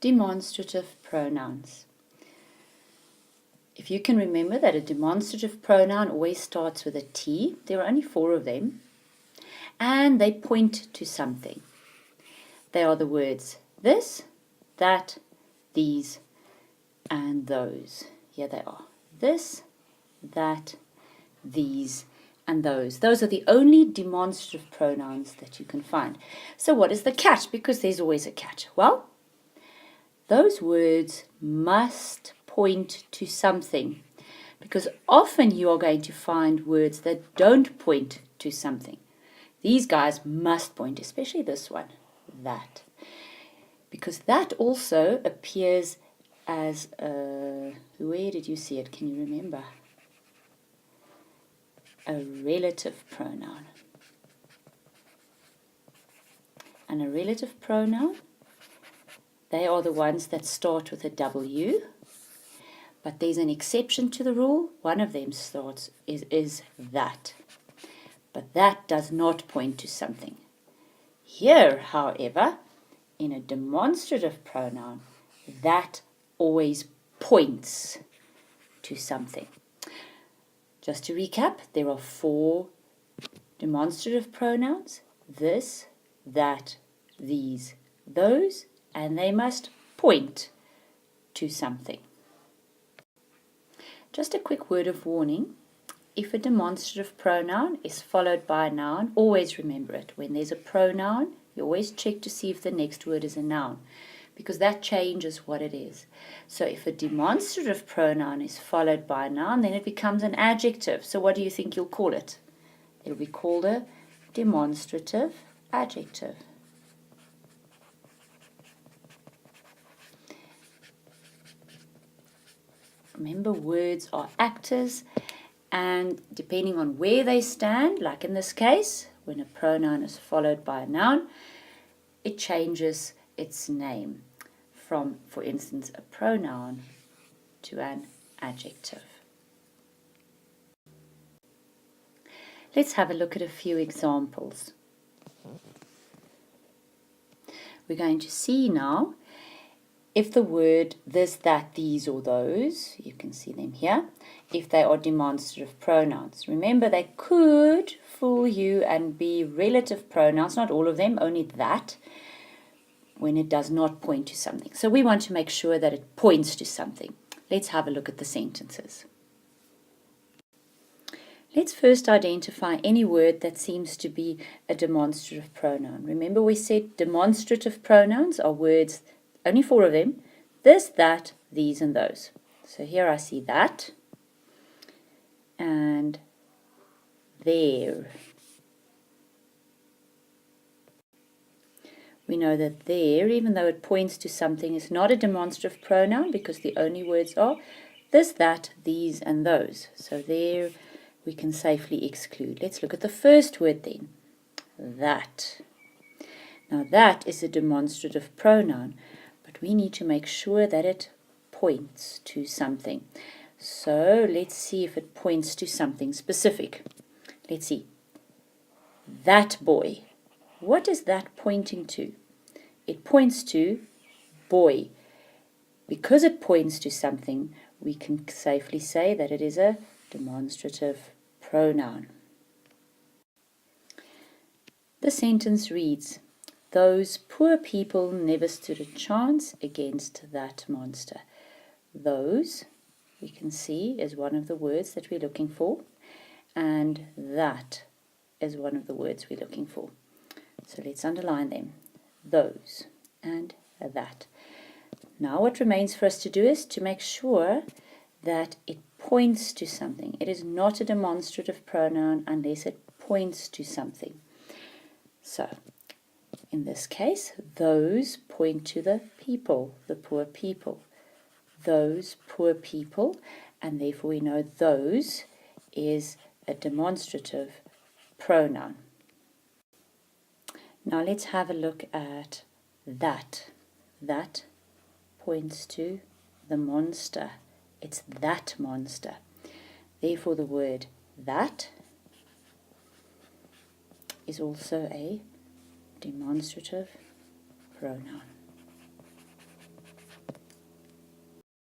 Demonstrative pronouns. If you can remember that a demonstrative pronoun always starts with a T, there are only 4 of them, and they point to something. They are the words this, that, these, and those. Here they are. This, that, these, and those. Those are the only demonstrative pronouns that you can find. So what is the catch? Because there's always a catch. Well, those words must point to something, because often you are going to find words that don't point to something. These guys must point, especially this one, that. Because that also appears as a, where did you see it? Can you remember? A relative pronoun. And a relative pronoun, they are the ones that start with a W, but there's an exception to the rule. One of them is that. But that does not point to something. Here, however, in a demonstrative pronoun, that always points to something. Just to recap, there are 4 demonstrative pronouns: this, that, these, those, and they must point to something. Just a quick word of warning. If a demonstrative pronoun is followed by a noun, always remember it. When there's a pronoun, you always check to see if the next word is a noun, because that changes what it is. So if a demonstrative pronoun is followed by a noun, then it becomes an adjective. So what do you think you'll call it? It'll be called a demonstrative adjective. Remember, words are actors, and depending on where they stand, like in this case, when a pronoun is followed by a noun, it changes its name from, for instance, a pronoun to an adjective. Let's have a look at a few examples. We're going to see now if the word this, that, these, or those, you can see them here, if they are demonstrative pronouns. Remember, they could fool you and be relative pronouns, not all of them, only that, when it does not point to something. So we want to make sure that it points to something. Let's have a look at the sentences. Let's first identify any word that seems to be a demonstrative pronoun. Remember, we said demonstrative pronouns are words, only 4 of them, this, that, these, and those. So here I see that, and there. We know that there, even though it points to something, is not a demonstrative pronoun, because the only words are this, that, these, and those. So there we can safely exclude. Let's look at the first word then, that. Now that is a demonstrative pronoun, but we need to make sure that it points to something. So let's see if it points to something specific. Let's see. That boy. What is that pointing to? It points to boy. Because it points to something, we can safely say that it is a demonstrative pronoun. The sentence reads, those poor people never stood a chance against that monster. Those, we can see, is one of the words that we're looking for, and that is one of the words we're looking for. So let's underline them, those and that. Now what remains for us to do is to make sure that it points to something. It is not a demonstrative pronoun unless it points to something. So in this case, those point to the people, the poor people. Those poor people, and therefore we know those is a demonstrative pronoun. Now let's have a look at that. That points to the monster. It's that monster. Therefore the word that is also a demonstrative pronoun.